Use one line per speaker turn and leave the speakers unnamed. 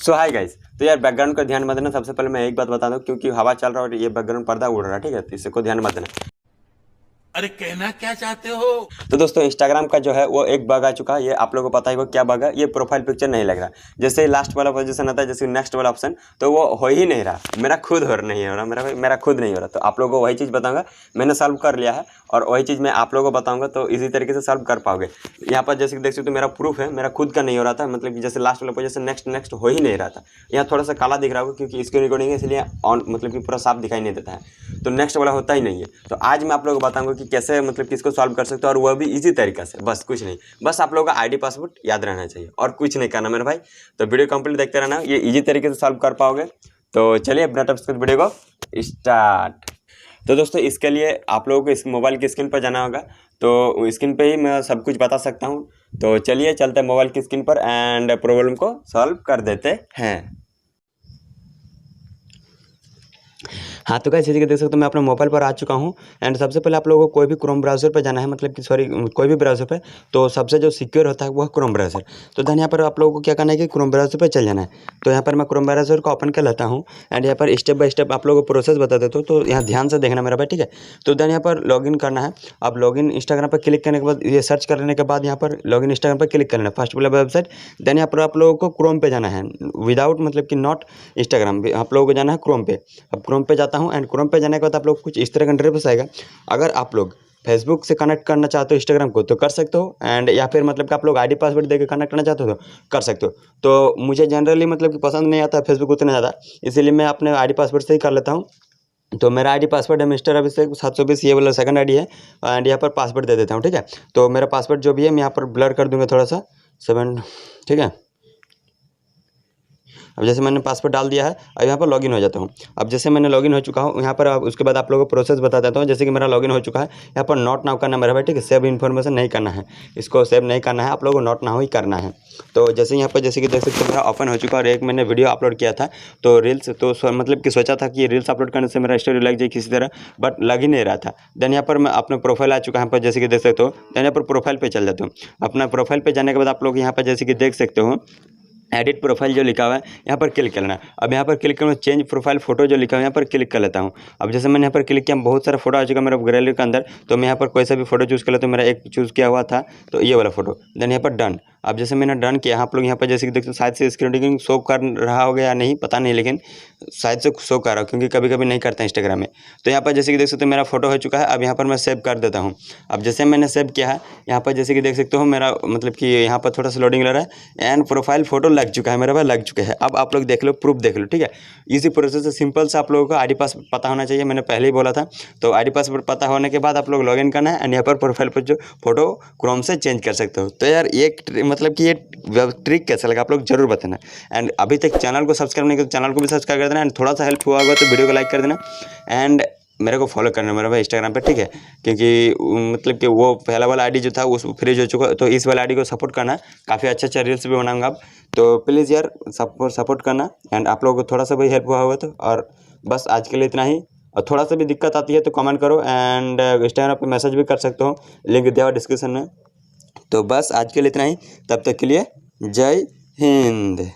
सो hi guys, तो यार background का ध्यान मत देना। सबसे पहले मैं एक बात बता दूं, क्योंकि हवा चल रहा है और ये बैकग्राउंड पर्दा उड़ रहा है, ठीक है, तो इसको ध्यान मत देना।
अरे कहना क्या चाहते हो?
तो दोस्तों इंस्टाग्राम का जो है वो एक बग आ चुका है। ये आप लोगों को पता ही वो क्या बग है। ये प्रोफाइल पिक्चर नहीं लग रहा। जैसे लास्ट वाला पोजीशन आता है, जैसे नेक्स्ट वाला ऑप्शन, तो वो हो ही नहीं रहा। मेरा खुद नहीं हो रहा, मेरा खुद नहीं हो रहा। तो आप लोगों को वही चीज़ बताऊंगा, मैंने सॉल्व कर लिया है और वही चीज़ मैं आप लोगों को बताऊंगा, तो इसी तरीके से सॉल्व कर पाओगे। यहाँ पर जैसे देख सकते हो मेरा प्रूफ है, मेरा खुद का नहीं हो रहा था। मतलब कि जैसे लास्ट वाला पोजीशन नेक्स्ट हो ही नहीं रहा था। यहाँ थोड़ा सा काला दिख रहा होगा क्योंकि इसकी रिकॉर्डिंग है, इसलिए ऑन मतलब कि पूरा साफ दिखाई नहीं देता है। तो नेक्स्ट वाला होता ही नहीं है। तो आज मैं आप लोगों को बताऊंगा कि कैसे मतलब कि इसको सॉल्व कर सकते हो, और वह भी इजी तरीका से। बस कुछ नहीं, बस आप लोगों का आईडी पासवर्ड याद रहना चाहिए और कुछ नहीं करना मेरे भाई। तो वीडियो कंप्लीट देखते रहना, ये इजी तरीके से सॉल्व कर पाओगे। तो चलिए बिना टाइम वेस्ट वीडियो को स्टार्ट। तो दोस्तों इसके लिए आप लोगों को इस मोबाइल की स्क्रीन पर जाना होगा। तो स्क्रीन पे ही मैं सब कुछ बता सकता हूँ। तो चलिए चलते हैं मोबाइल की स्क्रीन पर एंड प्रॉब्लम को सॉल्व कर देते हैं। हाँ तो कैसे देख सकते हो मैं अपने मोबाइल पर आ चुका हूँ। एंड सबसे पहले आप लोगों को कोई भी क्रोम ब्राउज़र पर जाना है, मतलब कि सॉरी कोई भी ब्राउज़र पे। तो सबसे जो सिक्योर होता है वह क्रोम ब्राउज़र। तो देन यहाँ पर आप लोगों को क्या करना है कि क्रोम ब्राउज़र पर चल जाना है। तो यहाँ पर मैं क्रोम ब्राउज़र को ओपन कर लेता हूँ एंड यहाँ पर स्टेप बाय स्टेप आप लोगों को प्रोसेस बता देता हूँ। तो यहाँ ध्यान से देखना मेरा भाई, ठीक है। तो देन यहाँ पर लॉगिन करना है। अब लॉगिन इंस्टाग्राम पर क्लिक करने के बाद, ये सर्च करने के बाद यहाँ पर लॉगिन इंस्टाग्राम पर क्लिक करना है, फर्स्ट वाला वेबसाइट। देन यहाँ पर आप लोगों को क्रोम पे जाना है, विदाउट मतलब कि नॉट इंस्टाग्राम। आप लोगों को जाना है क्रोम पे। अब क्रोम पे जाता हूँ एंड क्रोम पे जाने के बाद आप लोग कुछ इस तरह का इंटरफेस आएगा। अगर आप लोग फेसबुक से कनेक्ट करना चाहते हो इंस्टाग्राम को तो कर सकते हो, एंड या फिर मतलब कि आप लोग आईडी पासवर्ड देकर कनेक्ट करना चाहते हो तो कर सकते हो। तो मुझे जनरली मतलब कि पसंद नहीं आता फेसबुक उतना ज़्यादा, इसीलिए मैं अपने आईडी पासवर्ड से ही कर लेता हूँ। तो मेरा आईडी पासवर्ड है मिस्टर अभिषेक 720, ये वाला सेकंड आईडी है। एंड यहाँ पर पासवर्ड दे देता हूँ, ठीक है। तो मेरा पासवर्ड जो भी है मैं यहाँ पर ब्लर कर दूँगा थोड़ा सा 7, ठीक है। अब जैसे मैंने पासवर्ड डाल दिया है, अब यहाँ पर लॉगिन हो जाता हूँ। अब जैसे मैंने लॉगिन हो चुका हूँ यहाँ पर, अब उसके बाद आप लोगों को प्रोसेस बता देता हूँ। जैसे कि मेरा लॉगिन हो चुका है, यहाँ पर नॉट नाउ करना मेरा भाई, ठीक है। सेव इन्फॉर्मेशन नहीं करना है, इसको सेव नहीं करना है, आप लोगों को नॉट नाउ ही करना है। तो जैसे यहाँ पर जैसे कि देख सकते हो मेरा ओपन हो चुका है और एक मैंने वीडियो अपलोड किया था। तो रील्स तो मतलब कि सोचा था कि रील्स अपलोड करने से मेरा स्टोरी लग जाए किसी तरह, बट लग ही नहीं रहा था। देन यहाँ पर मैं अपना प्रोफाइल आ चुका है यहाँ पर, जैसे कि देख सकते हो। देन यहाँ पर प्रोफाइल पर चल जाता हूँ। अपना प्रोफाइल पर जाने के बाद आप लोग यहाँ पर जैसे कि देख सकते हो एडिट प्रोफाइल जो लिखा हुआ है यहाँ पर क्लिक करना है। अब यहाँ पर क्लिक करूँगा, चेंज प्रोफाइल फोटो जो लिखा हुआ है यहाँ पर क्लिक कर लेता हूँ। अब जैसे मैंने यहाँ पर क्लिक किया, बहुत सारा फोटो आ चुका है मेरा गैलरी के अंदर। तो मैं यहाँ पर कोई सा भी फोटो चूज़ कर लेता हूँ। मेरा एक चूज़ किया हुआ था तो ये वाला फोटो। देन यहाँ पर डन। अब जैसे मैंने डन किया, आप लोग यहाँ पर जैसे कि देखते हो शायद से स्क्रीन रिकॉर्डिंग शो कर रहा हो गया या नहीं पता नहीं, लेकिन शायद से शो कर रहा हो क्योंकि कभी कभी नहीं करता है इंस्टाग्राम में। तो यहाँ पर जैसे कि देख सकते हो मेरा फोटो हो चुका है। अब यहाँ पर मैं सेव कर देता हूँ। अब जैसे मैंने सेव किया है यहाँ पर जैसे कि देख सकते हो मेरा मतलब कि यहाँ पर थोड़ा सा लोडिंग ले रहा है एंड प्रोफाइल फोटो लग चुका है मेरा भाई, लग चुके हैं। अब आप लोग देख लो, प्रूफ देख लो, ठीक है। इसी प्रोसेस से सिंपल से आप लोगों को आईडी पासवर्ड पता होना चाहिए, मैंने पहले ही बोला था। तो आईडी पासवर्ड पता होने के बाद आप लोग लॉगिन करना है एंड यहाँ पर प्रोफाइल पर जो फोटो क्रोम से चेंज कर सकते हो। तो यार ये मतलब कि ये ट्रिक कैसा लगा आप लोग जरूर बताना। एंड अभी तक चैनल को सब्सक्राइब नहीं किया तो चैनल को भी सब्सक्राइब कर देना। एंड थोड़ा सा हेल्प हुआ होगा तो वीडियो को लाइक कर देना एंड मेरे को फॉलो करना मेरा भाई इंस्टाग्राम पे, ठीक है। क्योंकि मतलब कि वो पहला वाला आईडी जो था वो फ्रीज हो चुका, तो इस वाला आईडी को सपोर्ट करना। काफ़ी अच्छा रील्स भी बनाऊंगा अब। तो प्लीज़ यार सपोर्ट करना एंड आप लोगों को थोड़ा सा भी हेल्प हुआ होगा तो। और बस आज के लिए इतना ही। और थोड़ा सा भी दिक्कत आती है तो कमेंट करो एंड इंस्टाग्राम पे मैसेज भी कर सकते हो, लिंक दिया हुआ डिस्क्रिप्शन में। तो बस आज के लिए इतना ही, तब तक के लिए जय हिंद।